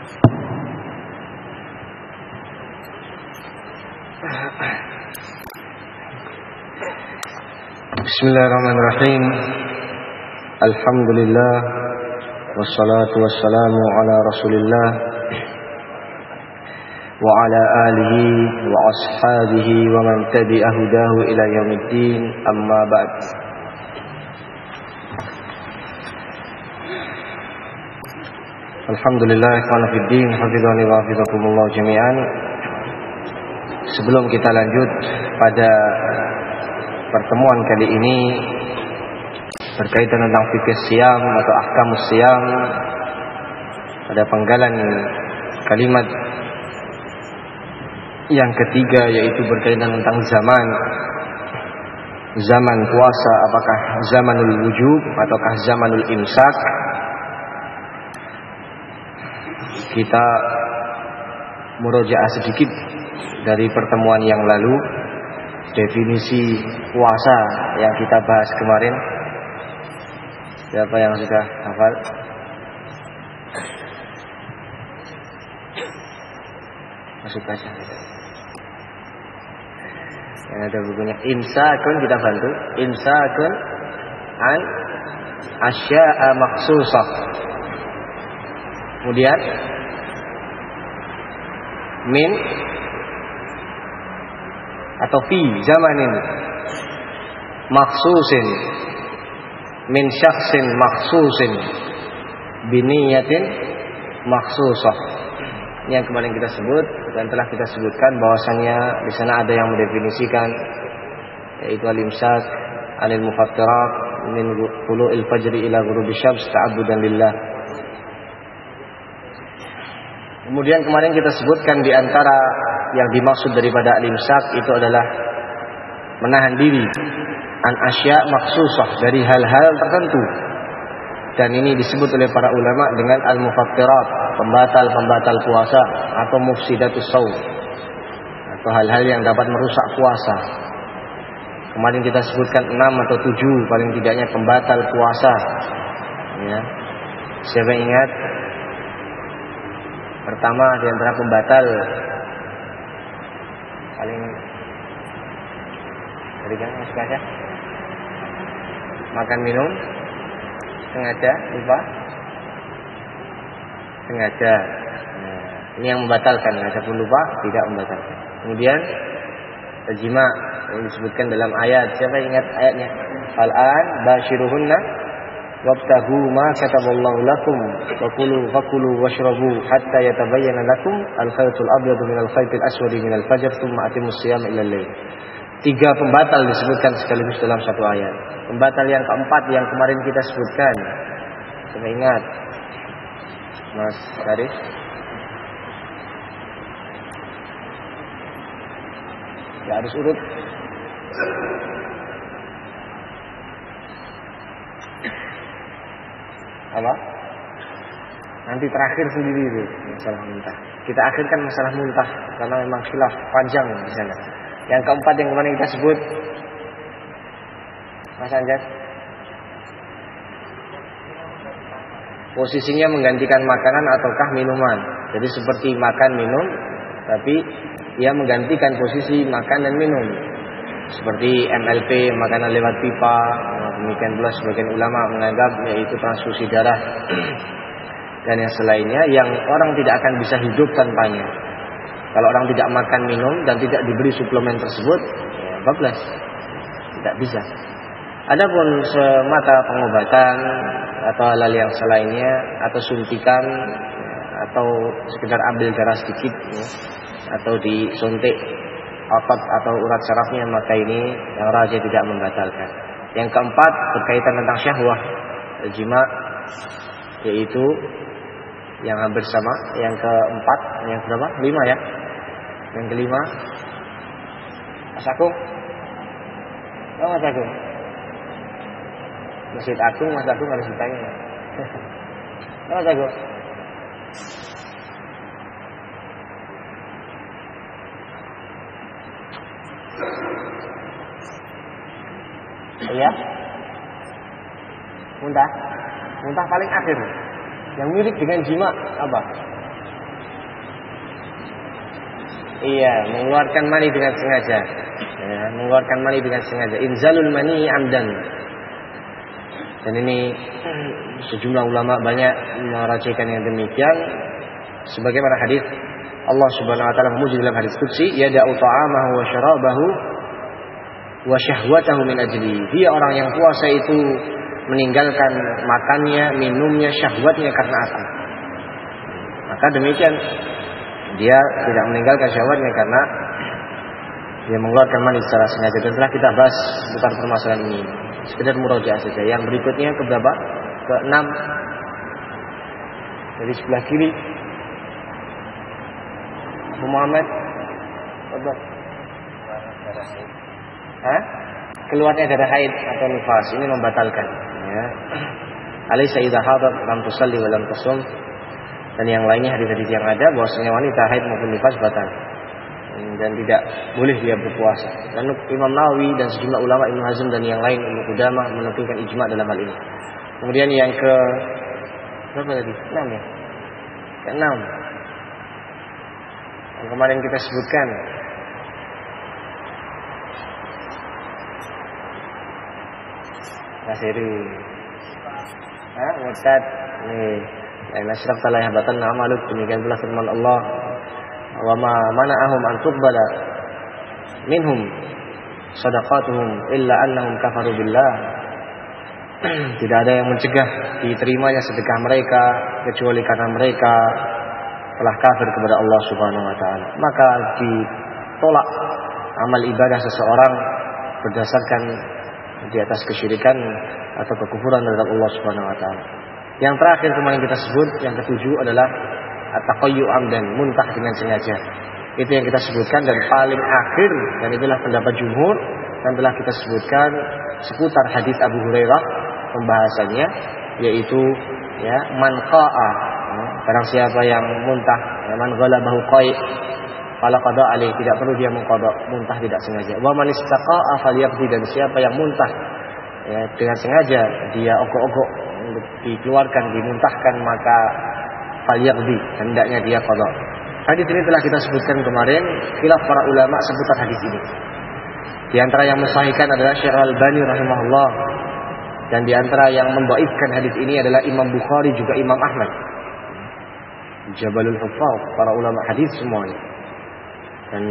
Bismillahirrahmanirrahim. Alhamdulillah wassalatu wassalamu ala Rasulillah wa ala alihi wa ashabihi wa man tabi'a hudahu ila yaumiddin. Amma ba'd. Alhamdulillah ikhwan fiddin, hafizani wa hafizakumullah jami'an. Sebelum kita lanjut pada pertemuan kali ini berkaitan tentang fikih siyam atau ahkamus siyam, ada penggalan kalimat yang ketiga, yaitu berkaitan tentang zaman puasa, apakah zamanul wujub ataukah zamanul imsak. Kita murojaah sedikit dari pertemuan yang lalu, definisi puasa yang kita bahas kemarin. Siapa yang sudah hafal? Masuk baca. Yang ada bukunya. Imsakun, kita bantu. Imsakun an asya'a maksusah. Kemudian min atau fi zamanin maksusin min syakhsin maksusin biniyatin maksusah. Ini yang kemarin kita sebut dan telah kita sebutkan bahwasannya di sana ada yang mendefinisikan, yaitu al-imsak anil mufattirat min tulu'il fajri ila ghurubi syams ta'abbudan lillah. Kemudian kemarin kita sebutkan di antara yang dimaksud daripada al-imsak itu adalah menahan diri an asya maksusah, dari hal-hal tertentu. Dan ini disebut oleh para ulama dengan al-mufattirat, pembatal puasa atau mufsidatus shaum, atau hal-hal yang dapat merusak puasa. Kemarin kita sebutkan 6 atau 7 paling tidaknya pembatal puasa, ya. Siapa ingat? Pertama di antara pembatal paling dari kan suka makan minum sengaja, lupa sengaja. Nah, ini yang membatalkan. Adapun lupa tidak membatalkan. Kemudian jima yang disebutkan dalam ayat. Siapa ingat ayatnya? Al-an bashiruhunna wabtahu ma kataballahu lakum fakulu washrabu hatta yatabayyana lakum al-khaytul abyadu minal khaytil aswadi minal fajr thumma atimus siyama ila al-lail. 3 pembatal disebutkan sekaligus dalam satu ayat. Pembatal yang keempat yang kemarin kita sebutkan, saya ingat Mas Haris, ya harus urut. Apa? Nanti terakhir sendiri itu masalah muntah. Kita akhirkan masalah muntah karena memang khilaf panjang di sana. Yang keempat yang kemarin kita sebut, Mas Anjas, posisinya menggantikan makanan ataukah minuman. Jadi seperti makan minum, tapi ia menggantikan posisi makan dan minum. Seperti MLP, makanan lewat pipa. Demikian pula sebagian ulama menganggap yaitu transfusi darah dan yang selainnya yang orang tidak akan bisa hidup tanpanya. Kalau orang tidak makan minum dan tidak diberi suplemen tersebut, ya bablas, tidak bisa. Adapun semata pengobatan atau hal-hal yang selainnya, atau suntikan, atau sekedar ambil darah sedikit, ya, atau disuntik otot atau urat sarafnya, maka ini yang raja tidak membatalkan. Yang keempat berkaitan tentang syahwah, jima, yaitu yang hampir sama. Yang keempat, yang berapa? 5 ya. Yang kelima, Mas Agung. Oh, Mas Agung. Masjid Agung, Mas Agung harus ditanya. Oh, Mas Agung. Iya. Muntah paling akhir. Yang mirip dengan jima apa? Iya, mengeluarkan mani dengan sengaja. Ya, mengeluarkan mani dengan sengaja. Inzalul mani amdan. Dan ini sejumlah ulama banyak meracikan yang demikian. Sebagaimana hadis Allah Subhanahu wa taala memuji dalam hadis qudsi, yada'u ta'amahu wa syarabahu wa syahwatahu min ajli. Dia orang yang puasa itu meninggalkan makannya, minumnya, syahwatnya karena aku. Maka demikian dia tidak meninggalkan syahwatnya karena dia mengeluarkan mani secara sengaja. Dan telah kita bahas seputar permasalahan ini. Sekedar murojaah saja. Yang berikutnya ke berapa? Ke-6 dari sebelah kiri. Abu Muhammad, keluarnya darah haid atau nifas ini membatalkan. Ya. Alaysa idza hadat lam tusalli wa lam tasum. Dan yang lainnya hadis-hadis yang ada bahwasanya wanita haid maupun nifas batal dan tidak boleh dia berpuasa. Dan Imam Nawawi dan sejumlah ulama Ibnu Hazm dan yang lain Ibnu Qudamah menukilkan ijma dalam hal ini. Kemudian yang ke berapa tadi? 6 ya. Ke-6. Yang kemarin kita sebutkan. Nasiri. Murtad. Nih. La nasyrafta la yahbatanna amaluk. Demikian pula firman Allah, wa ma mana'ahum an tuqbala minhum shadaqatuhum illa annahum kafaru billah. Tidak ada yang mencegah diterimanya sedekah mereka kecuali karena mereka telah kafir kepada Allah Subhanahu wa taala. Maka ditolak amal ibadah seseorang berdasarkan di atas kesyirikan atau kekufuran terhadap Allah Subhanahu wa taala. Yang terakhir kemarin kita sebut, yang ketujuh adalah at-taqayyu amdan, muntah dengan sengaja. Itu yang kita sebutkan dan paling akhir, dan itulah pendapat jumhur, dan telah kita sebutkan seputar hadis Abu Hurairah pembahasannya, yaitu ya man qa'a, barang siapa yang muntah, ya, man ghalabahu qai' fala qada alaihi, tidak perlu dia mengqada, muntah tidak sengaja. Wa man istaqa'a falyaqdi, dan siapa yang muntah ya dengan sengaja dia ogok-ogok untuk dikeluarkan, dimuntahkan, maka falyaqdi, hendaknya dia qada. Hadis ini telah kita sebutkan kemarin, khilaf para ulama seputar hadis ini. Di antara yang mensahihkan adalah Syekh Al-Albani rahimahullah, dan di antara yang mendhaifkan hadis ini adalah Imam Bukhari juga Imam Ahmad. Jabalul Huffaz, para ulama hadis semuanya. Dan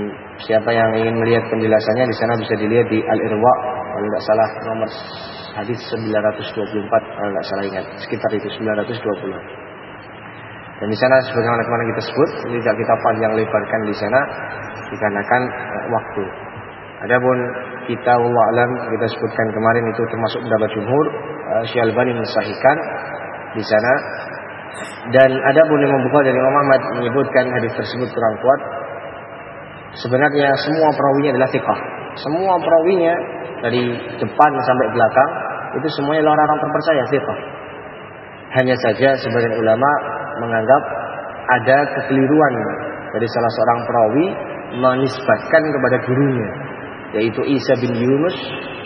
siapa yang ingin melihat penjelasannya di sana bisa dilihat di Al-Irwa, kalau tidak salah nomor hadis 924, kalau tidak salah ingat, sekitar itu 920. Dan di sana sebagaimana kemarin kita sebut, tidak kita panjang lebarkan di sana dikarenakan waktu. Adapun kita wallahu alam kita sebutkan kemarin itu termasuk pendapat jumhur, Syekh Al-Albani mensahihkan di sana. Dan adapun Imam Bukhari dan Imam Ahmad menyebutkan hadis tersebut kurang kuat. Sebenarnya semua perawinya adalah thiqah. Semua perawinya dari depan sampai belakang itu semuanya orang-orang terpercaya, thiqah. Hanya saja sebagian ulama menganggap ada kekeliruan dari salah seorang perawi menisbatkan kepada gurunya, yaitu Isa bin Yunus,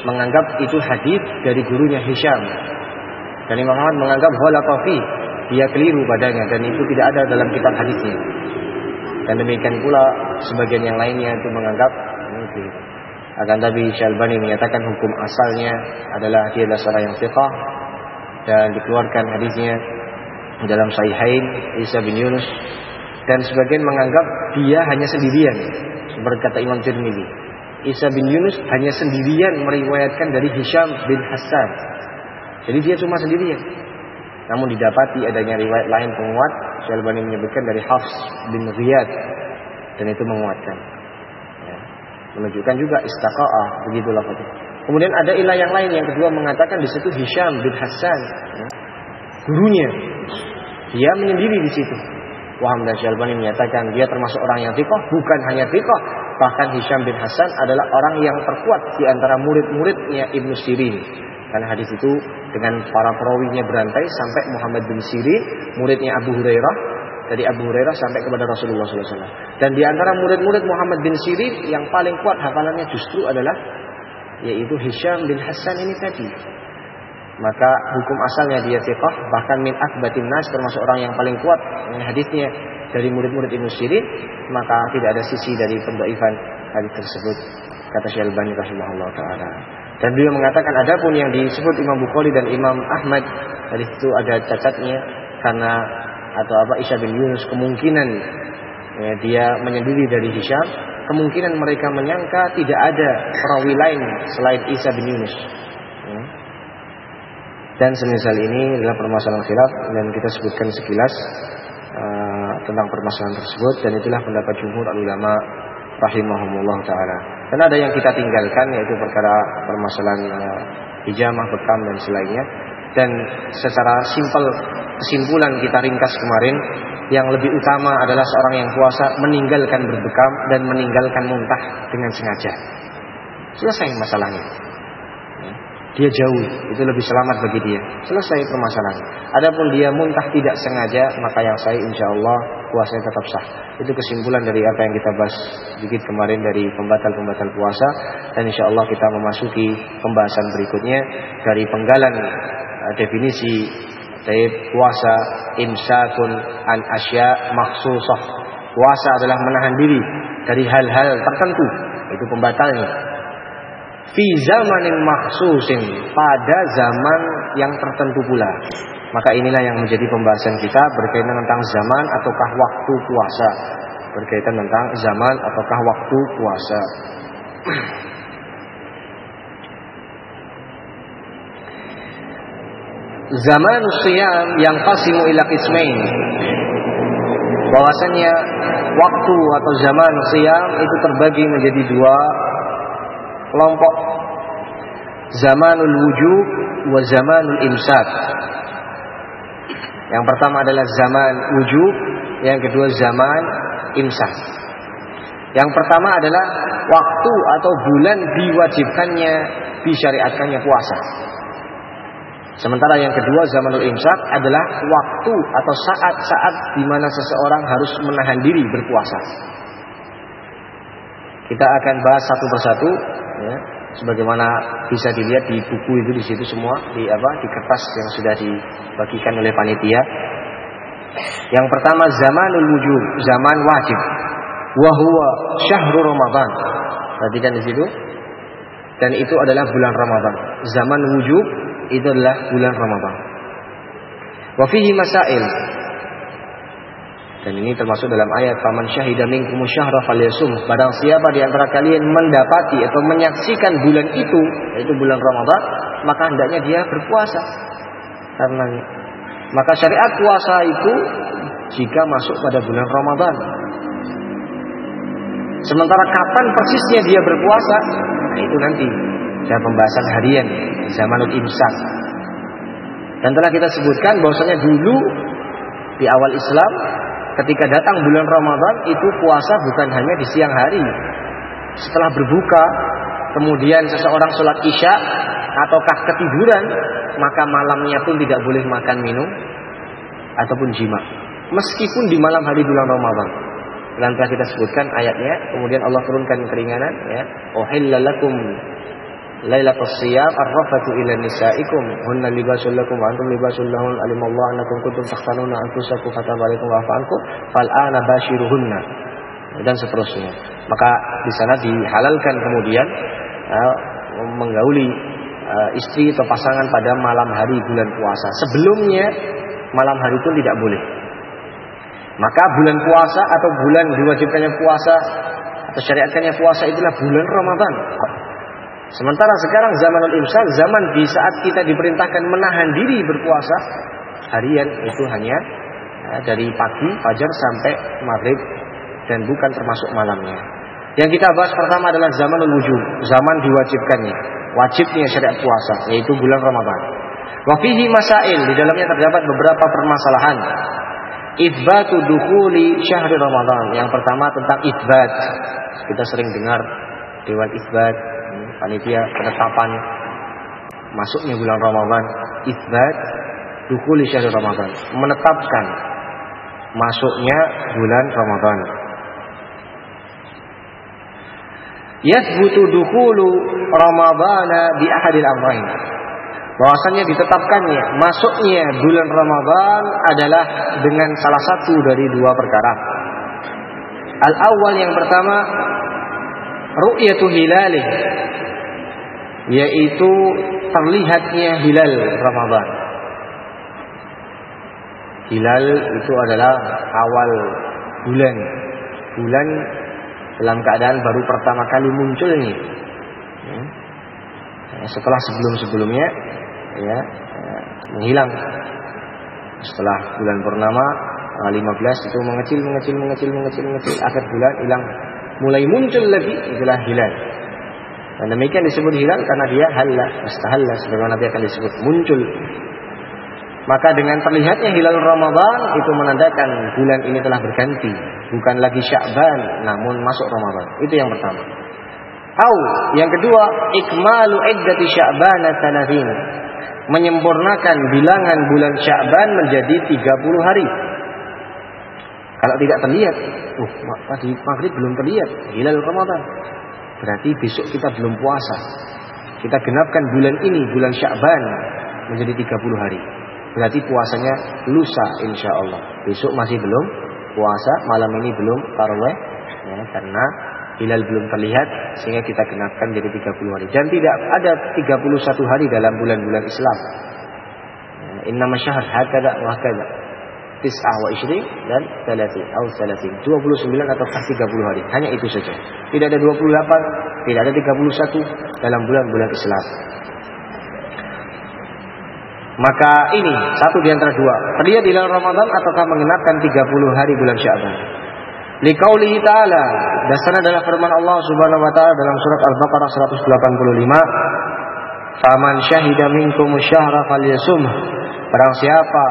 menganggap itu hadis dari gurunya Hisham. Dan Imam Ahmad menganggap ghalata fi, dia keliru padanya, dan itu tidak ada dalam kitab hadisnya. Dan demikian pula sebagian yang lainnya itu menganggap ini. Akan tapi Syekh Al-Albani menyatakan hukum asalnya adalah dia adalah seorang yang thiqah dan dikeluarkan hadisnya dalam Sahihain Isa bin Yunus. Dan sebagian menganggap dia hanya sendirian, seperti kata Imam Tirmidzi. Isa bin Yunus hanya sendirian meriwayatkan dari Hisham bin Hassan. Jadi dia cuma sendirian. Namun didapati adanya riwayat lain penguat. Syekh Al-Albani menyebutkan dari Hafs bin Riyad, dan itu menguatkan. Ya. Menunjukkan juga istaqa'ah, begitulah itu. Kemudian ada ilah yang lain, yang kedua mengatakan di situ Hisham bin Hassan, ya, gurunya, dia menyendiri di situ. Waham dan Syekh Al-Albani menyatakan dia termasuk orang yang thiqah, bukan hanya thiqah, bahkan Hisham bin Hassan adalah orang yang terkuat di antara murid-muridnya Ibnu Sirin. Karena hadis itu dengan para perawinya berantai sampai Muhammad bin Sirin, muridnya Abu Hurairah, dari Abu Hurairah sampai kepada Rasulullah SAW. Dan di antara murid-murid Muhammad bin Sirin yang paling kuat hafalannya justru adalah yaitu Hisham bin Hassan ini tadi. Maka hukum asalnya dia thiqah, bahkan min akbatin nas, termasuk orang yang paling kuat hadisnya. dari murid-murid Ibnu Sirin, maka tidak ada sisi dari pendhaifan hadis tersebut, kata Syekh Al-Albani rahimahullah taala. Dan beliau mengatakan adapun yang disebut Imam Bukhari dan Imam Ahmad, hadis itu ada cacatnya karena atau Isa bin Yunus kemungkinan dia menyendiri dari Hisham, kemungkinan mereka menyangka tidak ada perawi lain selain Isa bin Yunus. Dan semisal ini adalah permasalahan khilaf dan kita sebutkan sekilas tentang permasalahan tersebut, dan itulah pendapat jumhur ulama rahimahumullah taala. Dan ada yang kita tinggalkan, yaitu perkara permasalahan hijamah, bekam dan selainnya. Dan secara simpel kesimpulan kita ringkas kemarin, yang lebih utama adalah seorang yang puasa meninggalkan berbekam dan meninggalkan muntah dengan sengaja. Selesai masalahnya. Dia jauhi, itu lebih selamat bagi dia. Selesai permasalahan. Adapun dia muntah tidak sengaja, maka yang saya insyaallah puasanya tetap sah. Itu kesimpulan dari apa yang kita bahas sedikit kemarin dari pembatal-pembatal puasa. Dan insyaallah kita memasuki pembahasan berikutnya dari penggalan definisi dari puasa, imsakun an asya makhsusah. Puasa adalah menahan diri dari hal-hal tertentu, itu pembatalnya. Fi zamanin makhsusin, pada zaman yang tertentu pula. Maka inilah yang menjadi pembahasan kita berkaitan tentang zaman ataukah waktu puasa. Berkaitan tentang zaman ataukah waktu puasa. Zaman siyam yang qasimu ila qismain. Bahwasanya waktu atau zaman siyam itu terbagi menjadi dua kelompok. Zamanul wujub wa zamanul imsak. Yang pertama adalah zaman wujub, yang kedua zaman imsak. Yang pertama adalah waktu atau bulan diwajibkannya, disyariatkannya puasa. Sementara yang kedua zamanul imsak adalah waktu atau saat-saat di mana seseorang harus menahan diri berpuasa. Kita akan bahas satu persatu, ya, sebagaimana bisa dilihat di buku itu, di situ semua di kertas yang sudah dibagikan oleh panitia. Yang pertama zamanul wujub, zaman wajib. Wa huwa syahrul Ramadan. Perhatikan di situ. Dan itu adalah bulan Ramadan. Zaman wujub itu adalah bulan Ramadan. Wa fihi masail. Dan ini termasuk dalam ayat faman syahida minkumus syahra falyasum. Barang siapa di antara kalian mendapati atau menyaksikan bulan itu, yaitu bulan Ramadan, maka hendaknya dia berpuasa. Karenanya, maka syariat puasa itu jika masuk pada bulan Ramadan. Sementara kapan persisnya dia berpuasa, nah itu nanti dalam pembahasan harian zamanul imsak. Dan telah kita sebutkan bahwasanya dulu di awal Islam, ketika datang bulan Ramadan itu puasa bukan hanya di siang hari. Setelah berbuka, kemudian seseorang sholat isya ataukah ketiduran, maka malamnya pun tidak boleh makan minum ataupun jima, meskipun di malam hari bulan Ramadan. Dan telah kita sebutkan ayatnya, kemudian Allah turunkan keringanan, ya, uhilla lakum lailatus siyam ar-rafatu ila nisaikum hunna libasul lakum wa antum libasul lahun alimallahu annakum kuntum takhtanuna anfusakum fatabalaikum wa fa'ankum fal'ana bashiruhunna, dan seterusnya. Maka di sana dihalalkan kemudian menggauli istri atau pasangan pada malam hari bulan puasa. Sebelumnya malam hari itu tidak boleh. Maka bulan puasa atau bulan diwajibkannya puasa atau syariatkannya puasa itulah bulan Ramadan. Sementara sekarang zamanul imsak, zaman di saat kita diperintahkan menahan diri berpuasa harian, itu hanya dari pagi fajar sampai maghrib dan bukan termasuk malamnya. Yang kita bahas pertama adalah zamanul wujub, zaman diwajibkannya, wajibnya syariat puasa, yaitu bulan Ramadan. Wa fihi masail, di dalamnya terdapat beberapa permasalahan. Itsbatu dukhuli syahri Ramadan. Yang pertama tentang itsbat. Kita sering dengar dewan itsbat, panitia penetapan masuknya bulan Ramadan. Itsbat dukhuli syahri Ramadan, menetapkan masuknya bulan Ramadan. Yathbutu dukhulu Ramadana bi ahadil amrayn. bahwasannya ditetapkannya masuknya bulan Ramadan adalah dengan salah satu dari dua perkara. Al-awwal, yang pertama, ru'yatu hilalih, yaitu terlihatnya hilal Ramadan. Hilal itu adalah awal bulan. Bulan dalam keadaan baru pertama kali munculnya. Setelah sebelum-sebelumnya menghilang. Setelah bulan purnama 15 itu mengecil, akhir bulan hilang, mulai muncul lagi, itulah hilal. Dan demikian disebut hilal karena dia halla, mustahalla, sebagaimana nanti akan disebut muncul. Maka dengan terlihatnya hilal Ramadan itu menandakan bulan ini telah berganti, bukan lagi Sya'ban namun masuk Ramadan. Itu yang pertama. Yang kedua, ikmalu iddati Sya'ban 30, menyempurnakan bilangan bulan Sya'ban menjadi 30 hari. Kalau tidak terlihat, tadi maghrib belum terlihat hilal Ramadan, berarti besok kita belum puasa. Kita genapkan bulan ini, bulan Sya'ban, menjadi 30 hari. Berarti puasanya lusa insyaallah. Besok masih belum puasa, malam ini belum tarawih, karena hilal belum terlihat, sehingga kita genapkan jadi 30 hari. Dan tidak ada 31 hari dalam bulan-bulan Islam. Innama syahr hakada wa hakada, 29 dan 30 atau 29 atau 30 hari. Hanya itu saja. Tidak ada 28, tidak ada 31 dalam bulan-bulan Islam. Maka ini satu di antara dua, terlihat hilal Ramadan ataukah mengenapkan 30 hari bulan Sya'ban. Liqaulihi ta'ala, dasarnya adalah firman Allah Subhanahu wa taala dalam surat Al-Baqarah 185. Faman syahida minkum syahra falyasum. Barang siapa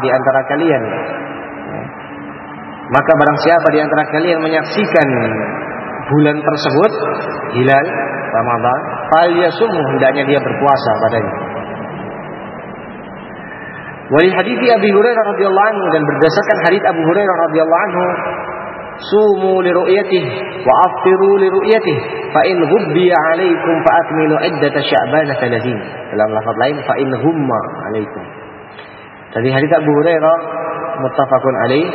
di antara kalian menyaksikan bulan tersebut, hilal Ramadan, falyasum, hendaknya dia berpuasa padanya. Wali hadits Abi Hurairah radhiyallahu anhu, dan berdasarkan hadits Abu Hurairah radhiyallahu anhu, sumu li ru'yatihi wa aftiru li ru'yatihi fa in ghubbiya 'alaikum fa akmilu iddata sya'ban 30. Dalam lafaz lain fa in humma 'alaikum. Dari hadits Abu Hurairah muttafaqun alaih,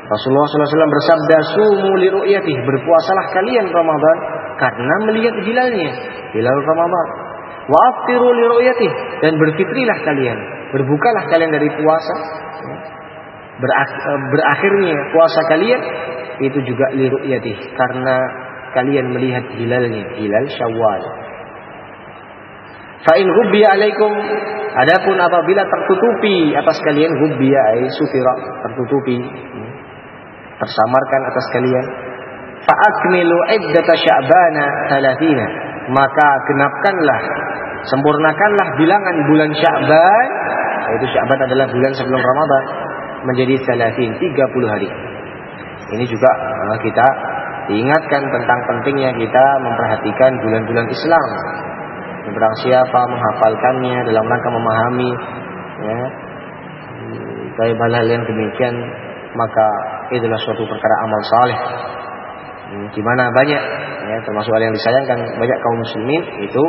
Rasulullah SAW bersabda, sumu li ru'yatihi, berpuasalah kalian Ramadan karena melihat hilalnya, hilal Ramadan. Wa aftiru li ru'yatihi, dan berfitrilah kalian, berbukalah kalian dari puasa. Berakhirnya puasa kalian itu juga li ru'yatihi, karena kalian melihat hilalnya, hilal Syawal. Fa in ghubbiya 'alaikum, adapun apabila tertutupi atas kalian, ghubbiya ay sutira, tertutupi, tersamarkan atas kalian, fa akmilu iddata sya'bana 30, maka genapkanlah, sempurnakanlah bilangan bulan Sya'ban, yaitu Sya'ban adalah bulan sebelum Ramadan, menjadi 30 hari. Ini juga kita diingatkan tentang pentingnya kita memperhatikan bulan-bulan Islam. Barang siapa menghafalkannya dalam rangka memahami, baik hal yang demikian, maka itulah suatu perkara amal saleh. Di mana banyak, termasuk hal yang disayangkan, banyak kaum muslimin itu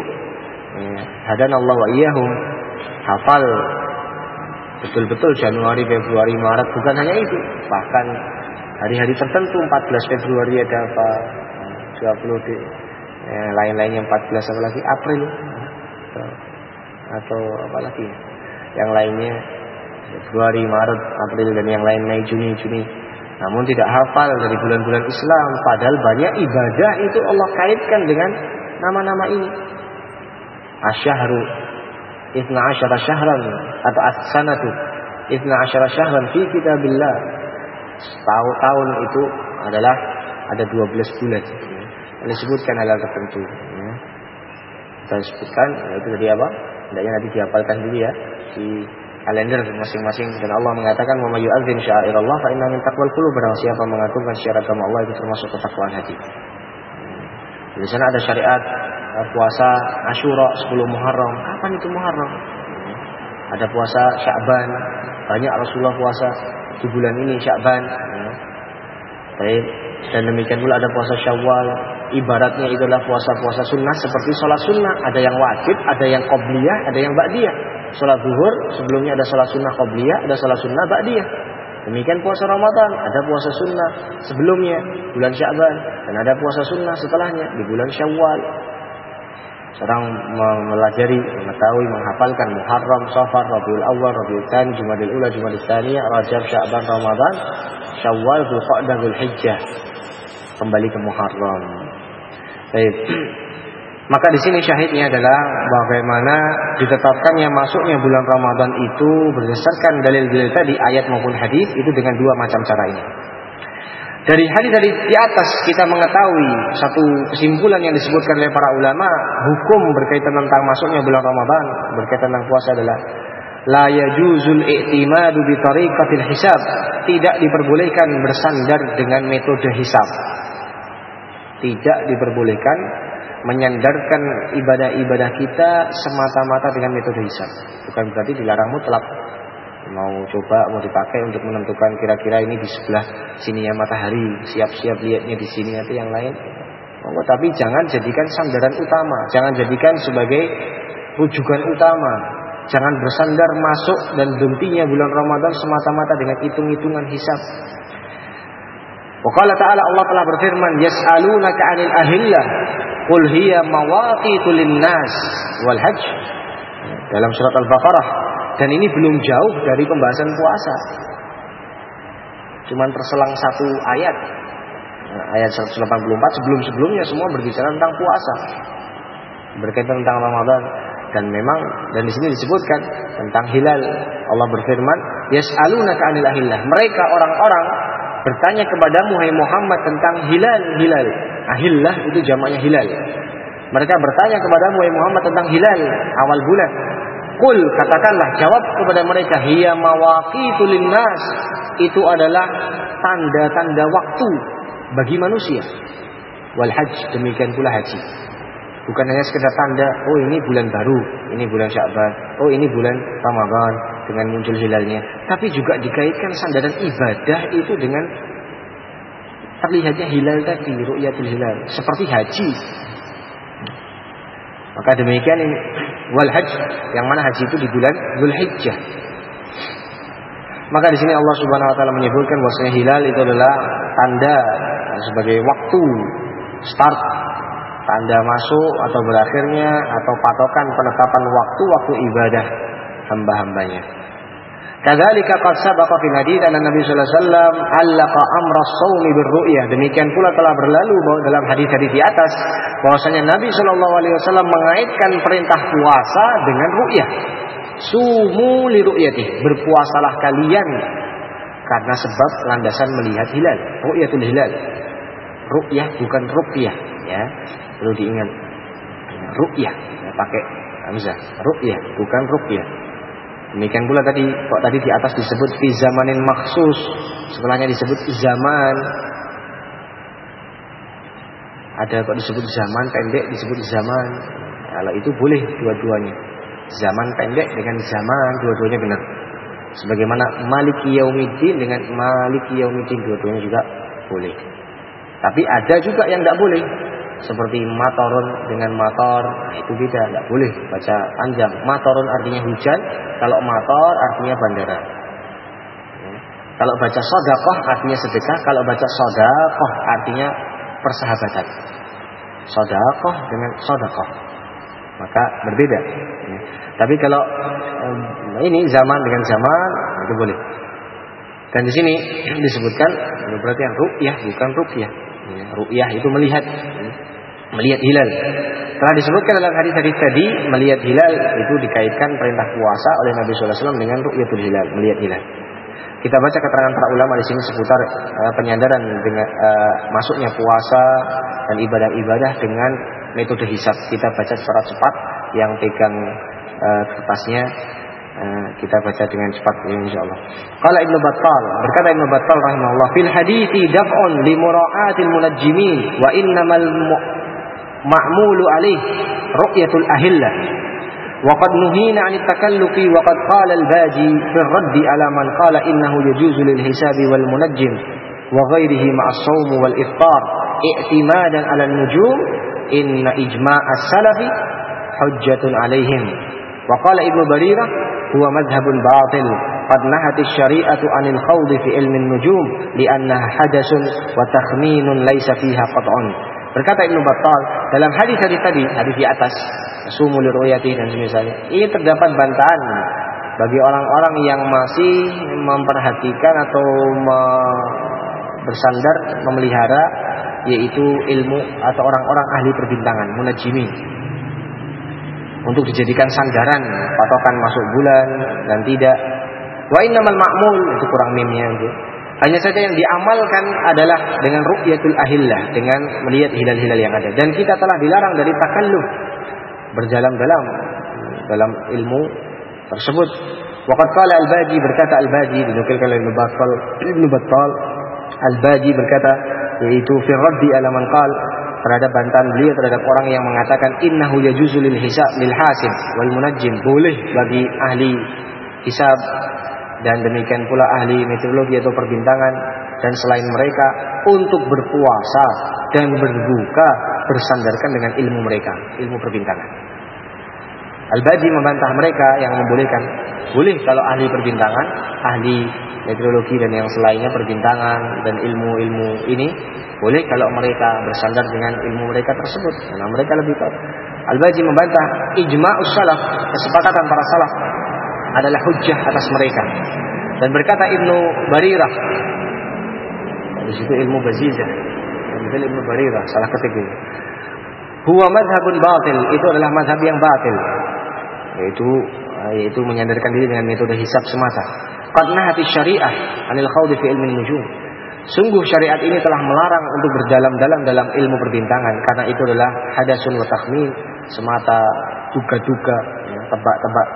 hadanallahu wa iyyahum, hafal betul-betul Januari, Februari, Maret, bukan hanya itu, bahkan hari-hari tertentu, 14 Februari ada apa, 20 lain-lainnya 14 apa lagi, April atau apa lagi, yang lainnya Februari, Maret, April, dan yang lain Mei, Juni. Namun tidak hafal dari bulan-bulan Islam, padahal banyak ibadah itu Allah kaitkan dengan nama-nama ini. Asyhru 12 syahran atau as-sanatu 12 syahran fi kitabillah. Tahun itu adalah ada 12 bulan. Disebutkan hal tertentu. Kita sebutkan, itu tadi apa? Hendaknya nanti dihafalkan dulu ya di kalender masing-masing. Dan Allah mengatakan, "Wa may yu'azzim sya'airallah fa inna min taqwal qulub." Barang siapa mengagungkan syiar agama Allah, itu termasuk ketakwaan hati. Di sana ada syariat puasa Asyura 10 Muharram. Kapan itu Muharram? Ada puasa Sya'ban. Banyak Rasulullah puasa di bulan ini Sya'ban. Baik. Dan demikian pula ada puasa Syawal. ibaratnya itulah puasa-puasa sunnah seperti sholat sunnah. Ada yang wajib, ada yang qobliyah, ada yang ba'diyah. Sholat zuhur sebelumnya ada sholat sunnah qobliyah, ada sholat sunnah ba'diyah. Demikian puasa Ramadan, ada puasa sunnah sebelumnya bulan Sya'ban, dan ada puasa sunnah setelahnya di bulan Syawal. Seorang mempelajari, mengetahui, menghafalkan Muharram, Safar, Rabiul Awwal, Rabiul Tsani, Jumadil Ula, Jumadil Tsaniyah, Rajab, Sya'ban, Ramadan, Syawal, Dzulqa'dah, Dzulhijjah. Kembali ke Muharram. Baik. Maka di sini syahidnya adalah bagaimana ditetapkannya masuknya bulan Ramadan itu berdasarkan dalil-dalil tadi, ayat maupun hadis, itu dengan dua macam cara ini. Dari hadis di atas kita mengetahui satu kesimpulan yang disebutkan oleh para ulama, hukum berkaitan tentang masuknya bulan Ramadan, berkaitan tentang puasa adalah la yajuzul i'timadu bi tariqatil hisab, tidak diperbolehkan bersandar dengan metode hisab. Tidak diperbolehkan menyandarkan ibadah-ibadah kita semata-mata dengan metode hisab. Bukan berarti dilarang mutlak. Mau coba, mau dipakai untuk menentukan kira-kira ini di sebelah sininya matahari, siap-siap lihatnya di sini atau yang lain. Oh, tapi jangan jadikan sandaran utama, jangan jadikan sebagai rujukan utama. Jangan bersandar masuk dan berhentinya bulan Ramadan semata-mata dengan hitung-hitungan hisab. Waqala ta'ala, Allah telah berfirman, yas'alunaka 'anil ahillah qul hiya mawaqitu lin-nas wal hajj, dalam surat Al-Baqarah. Dan ini belum jauh dari pembahasan puasa. Cuman terselang satu ayat, ayat 184, sebelum-sebelumnya semua berbicara tentang puasa, berkaitan tentang Ramadan. Dan memang, dan di sini disebutkan tentang hilal. Allah berfirman, yas'alunaka 'anil ahillah. Mereka orang-orang bertanya kepadamu, hai Muhammad, tentang hilal. Ahillah itu jamaknya hilal. Mereka bertanya kepadamu, hai Muhammad, tentang hilal, awal bulan. Qul, katakanlah, jawab kepada mereka, hiya mawaqitu linnas, itu adalah tanda-tanda waktu bagi manusia. Wal hajj, demikian pula haji. Bukan hanya sekedar tanda, oh ini bulan baru, ini bulan Sya'ban, oh ini bulan Ramadan dengan muncul hilalnya, tapi juga dikaitkan sandaran ibadah itu dengan terlihatnya hilal tadi, ru'yatul hilal, seperti haji. Maka demikian ini wal hajj, yang mana haji itu di bulan Dzulhijjah. Maka di sini Allah Subhanahu wa taala menyebutkan bahwasanya hilal itu adalah tanda sebagai waktu start, tanda masuk atau berakhirnya, atau patokan penetapan waktu-waktu ibadah hamba-hambanya. Kadzalika qad sabaqa fi hadits anna Nabi sallallahu alaihi wasallam allaqa amra shaumi birru'yah. Demikian pula telah berlalu dalam hadis-hadis di atas bahwasanya Nabi sallallahu alaihi wasallam mengaitkan perintah puasa dengan ru'yah. Sumu li ru'yatih, berpuasalah kalian karena sebab landasan melihat hilal, ru'yatul hilal. Ru'yah bukan ruqyah, ya. Perlu diingat. Ru'yah ya, pakai hamzah. Ru'yah bukan ruqyah. Demikian pula tadi, kok tadi di atas disebut fi zamanin makhsus, setelahnya disebut zaman. Ada kok disebut zaman pendek, disebut zaman. Kalau itu boleh dua-duanya. Zaman pendek dengan zaman, dua-duanya benar. Sebagaimana maliki yaumiddin dengan maliki yaumiddin, dua-duanya juga boleh. Tapi ada juga yang tidak boleh, seperti matorun dengan mator, nah itu beda, tidak boleh baca panjang. Matorun artinya hujan, kalau mator artinya bandara. Kalau baca sodakoh artinya sedekah, kalau baca sodakoh artinya persahabatan. Sodakoh dengan sodakoh, maka berbeda. Tapi kalau ini zaman dengan zaman itu boleh. Dan di sini disebutkan berarti yang ru'yah bukan ruqyah. Ru'yah itu melihat hilal. Telah disebutkan dalam hadis-hadis tadi, melihat hilal itu dikaitkan perintah puasa oleh Nabi sallallahu alaihi wasallam dengan ru'yatul hilal, melihat hilal. Kita baca keterangan para ulama di sini seputar penyandaran dengan masuknya puasa dan ibadah-ibadah dengan metode hisab. Kita baca secara cepat, yang pegang kertasnya kita baca dengan cepat insyaallah. Qala Ibnu Battal, berkata Ibnu Battal rahimahullah, fil hadithi daf'un li mura'atil munajjimin wa innamal ma'mulu alaih ru'yatul ahillah wa qad nuhina 'anit takallufi wa qad qala al-baji fi ar-radd 'ala man qala innahu yajuzu lil hisabi wal munajjim wa ghairihi ma'a as-sawm wal iftar i'timadan 'ala an-nujum inna ijma' as-salafi hujjatun 'alaihim. Wa qala Ibnu Barirah huwa madhhabun batil qad nahat asy-syari'atu 'anil khawd fi ilmi an-nujum li'annaha hadasun wa takhminun laisa fiha qat'un. Berkata Ibnu Battal dalam hadis tadi, hadis di atas, sumu li ru'yati dan semisalnya, ini terdapat bantahan bagi orang-orang yang masih memperhatikan atau bersandar memelihara yaitu ilmu atau orang-orang ahli perbintangan, munajjimin, untuk dijadikan sandaran patokan masuk bulan dan tidak. Wa innamal ma'mul, itu kurang mimnya itu. Hanya saja yang diamalkan adalah dengan ru'yatul ahillah, dengan melihat hilal-hilal yang ada. Dan kita telah dilarang dari takalluf, berjalan-jalan dalam ilmu tersebut. Waqad qala Al-Baji, berkata Al-Baji, dinukilkan oleh Ibnu Battal, Al-Baji berkata, yaitu fi raddi ala man qal, terhadap bantahan beliau terhadap orang yang mengatakan innahu yajuzu lil hisab lil hasib wal munajjim, boleh bagi ahli hisab dan demikian pula ahli meteorologi atau perbintangan dan selain mereka untuk berpuasa dan berbuka bersandarkan dengan ilmu mereka, ilmu perbintangan. Al-Baji membantah mereka yang membolehkan, boleh kalau ahli perbintangan, ahli meteorologi dan yang selainnya perbintangan dan ilmu-ilmu ini, boleh kalau mereka bersandar dengan ilmu mereka tersebut, karena mereka lebih tahu. Al-Baji membantah ijma'us salaf, kesepakatan para salaf adalah hujjah atas mereka. Dan berkata Ibnu Barirah, di situ ilmu bazizah, Ibnu Barirah salah ketik ini. Huwa madhabun batil, itu adalah madhab yang batil, yaitu menyandarkan diri dengan metode hisab semata. Qad nahati syariah anil khawd fi ilmi nujum. Sungguh syariat ini telah melarang untuk berdalam-dalam dalam ilmu perbintangan, karena itu adalah hadasun wa takhmin, semata duga-duga, tebak-tebak.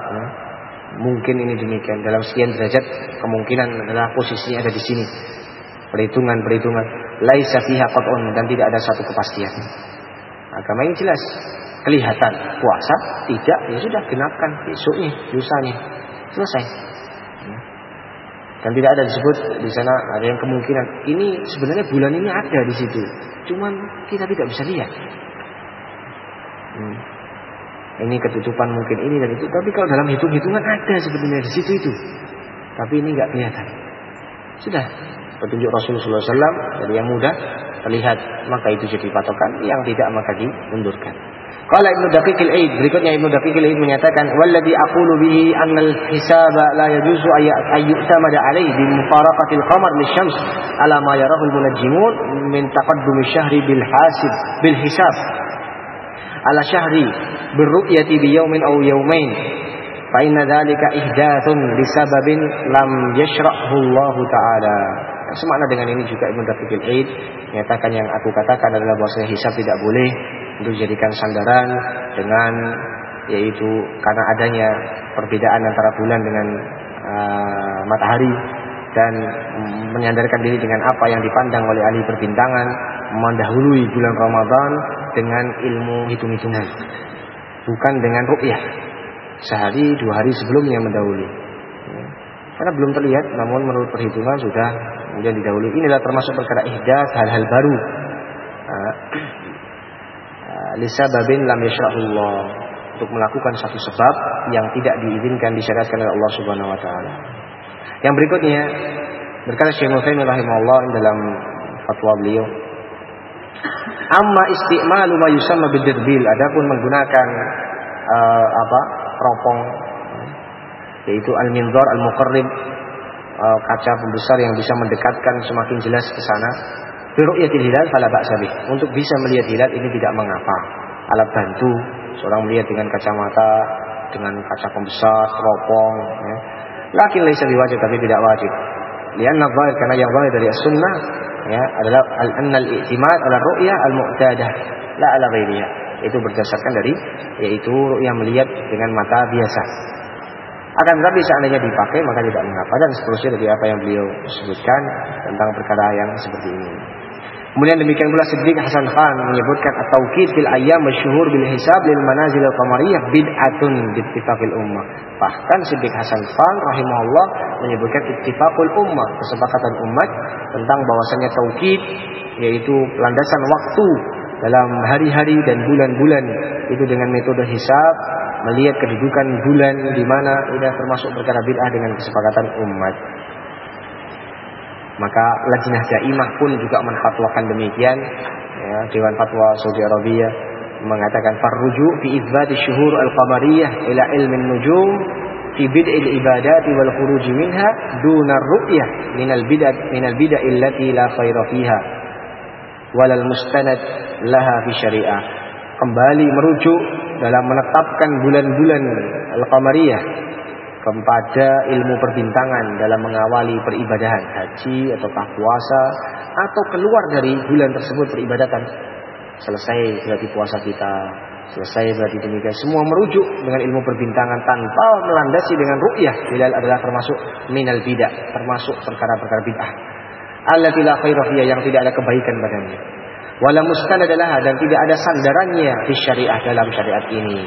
Mungkin ini demikian, dalam sekian derajat kemungkinan adalah posisinya ada di sini. Perhitungan-perhitungan, laisa fiha qat'un, dan tidak ada satu kepastian. Agama ini jelas, kelihatan puasa, tidak, ya sudah genapkan besoknya, lusanya, selesai. Dan tidak ada disebut di sana ada yang kemungkinan ini sebenarnya bulan ini ada di situ, cuman kita tidak bisa lihat. Ini ketutupan mungkin ini dan itu, tapi kalau dalam hitung-hitungan ada sebenarnya di situ itu, tapi ini nggak kelihatan. Sudah petunjuk Rasulullah SAW dari yang mudah terlihat, maka itu jadi patokan, yang tidak maka diundurkan. Qala Ibnu Daqiq al-Aid, berikutnya Ibnu Daqiq al-Aid menyatakan, walladzi aqulu bihi anna al-hisab la yajuzu ay yu'tamada alayhi bi mufaraqati al-qamar lisyams ala ma yarahu al-munajjimun min taqaddum asy-syahri bil hasib bil hisab ala syahri bir ru'yati bi yawmin aw yawmain fa inna dzalika ihdatsun li sababin lam yashra'hu Allah taala. Semakna dengan ini juga Ibnu Daqiq al-Aid menyatakan yang aku katakan adalah bahwasanya hisab tidak boleh untuk dijadikan sandaran dengan, yaitu karena adanya perbedaan antara bulan dengan matahari, dan menyandarkan diri dengan apa yang dipandang oleh ahli perbintangan, mendahului bulan Ramadan dengan ilmu hitung-hitungan, bukan dengan ru'yah sehari dua hari sebelumnya mendahului, karena belum terlihat namun menurut perhitungan sudah kemudian didahului. Inilah termasuk perkara ihdaats, hal-hal baru lisababin lam yashra'ullah, untuk melakukan satu sebab yang tidak diizinkan, disyariatkan oleh Allah Subhanahu wa taala. Yang berikutnya berkata Syekh Muhammad rahimahullah dalam fatwa beliau, amma isti'malu ma yusamma bidirbil, adapun menggunakan teropong, yaitu al-minzar al-muqarrib, kaca pembesar yang bisa mendekatkan semakin jelas ke sana, bi ru'yatil hilal fala ba'sa bih, untuk bisa melihat hilal ini tidak mengapa, alat bantu seorang melihat dengan kacamata, dengan kaca pembesar, teropong, ya. Lakin laisa biwajib, tapi tidak wajib. Lianna dhahir, karena yang dhahir dari as-sunnah ya adalah al-annal i'timad ala ru'yah al-mu'tadah la ala ghairiha. Itu berdasarkan dari yaitu ru'yah melihat dengan mata biasa. Akan tetapi seandainya dipakai maka tidak mengapa, dan seterusnya dari apa yang beliau sebutkan tentang perkara yang seperti ini. Kemudian demikian pula Siddiq Hasan Khan menyebutkan at-tawqid fil ayyam masyhur bil hisab lil manazil al-qamariyah bid'atun bi ittifaqil ummah. Bahkan Siddiq Hasan Khan rahimahullah menyebutkan ittifaqul ummah, kesepakatan umat tentang bahwasanya tawqid yaitu landasan waktu dalam hari-hari dan bulan-bulan itu dengan metode hisab, melihat kedudukan bulan di mana, ini termasuk perkara bid'ah dengan kesepakatan umat. Maka Lajnah Daimah pun juga menfatwakan demikian. Ya, Dewan Fatwa Saudi Arabia mengatakan farruju' fi itsbati syuhur al-qamariyah ila ilmin nujum fi bid'il ibadati wal khuruj minha duna ru'yah minal bid'ah allati la khaira fiha walal mustanad laha fi syariah. Kembali merujuk dalam menetapkan bulan-bulan al-qamariyah kepada ilmu perbintangan dalam mengawali peribadahan haji ataukah puasa, atau keluar dari bulan tersebut peribadatan. Selesai berarti puasa kita, selesai berarti demikian. Semua merujuk dengan ilmu perbintangan tanpa melandasi dengan ru'yah. Hilal adalah termasuk minal bid'ah, termasuk perkara-perkara bid'ah. Allati la khaira fiha, yang tidak ada kebaikan padanya. Wala mustanad laha, dan tidak ada sandarannya di syariah, dalam syariat ini.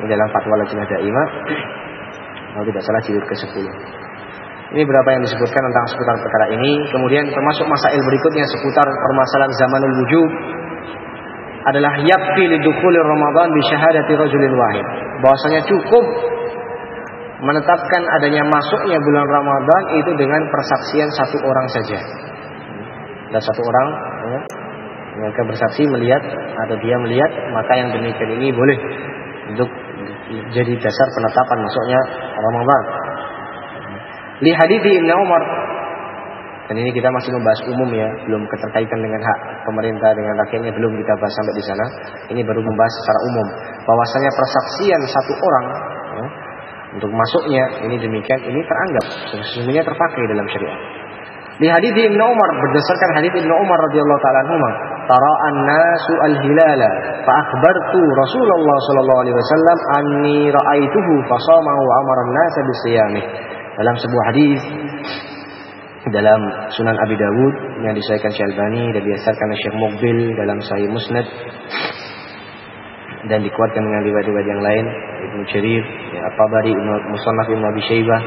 Ini dalam fatwa Lajnah Daimah, kalau tidak salah jilid ke-10. Ini berapa yang disebutkan tentang seputar perkara ini. Kemudian termasuk masail berikutnya seputar permasalahan zamanul wujub adalah yakfi lidukhulir Ramadan bi syahadati rajulin wahid. Bahwasanya cukup menetapkan adanya masuknya bulan Ramadan itu dengan persaksian satu orang saja. Dan satu orang mereka bersaksi melihat atau dia melihat, maka yang demikian ini boleh untuk jadi dasar penetapan masuknya Ramadan. Li hadithi Ibnu Umar, dan ini kita masih membahas umum ya, belum keterkaitan dengan hak pemerintah dengan rakyatnya, belum kita bahas sampai di sana. Ini baru membahas secara umum bahwasanya persaksian satu orang untuk masuknya ini demikian, ini teranggap sesungguhnya terpakai dalam syariat. Di hadits Ibnu Umar, berdasarkan hadits Ibnu Umar radhiyallahu taala anhu, tara'an nasu al-hilala fa akhbartu Rasulullah sallallahu alaihi wasallam anni ra'aituhu fa shamahu wa amara an-nas bisiyamih. Dalam sebuah hadis dalam Sunan Abi Dawud yang disahihkan Syekh Albani dan diasarkan oleh Syekh Muqbil dalam Sahih Musnad dan dikuatkan dengan riwayat-riwayat yang lain, Ibnu Jarir, At-Tabari, Musannaf Ibnu Abi Syaibah,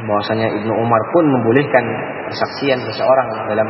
bahwasanya Ibnu Umar pun membolehkan persaksian seseorang dalam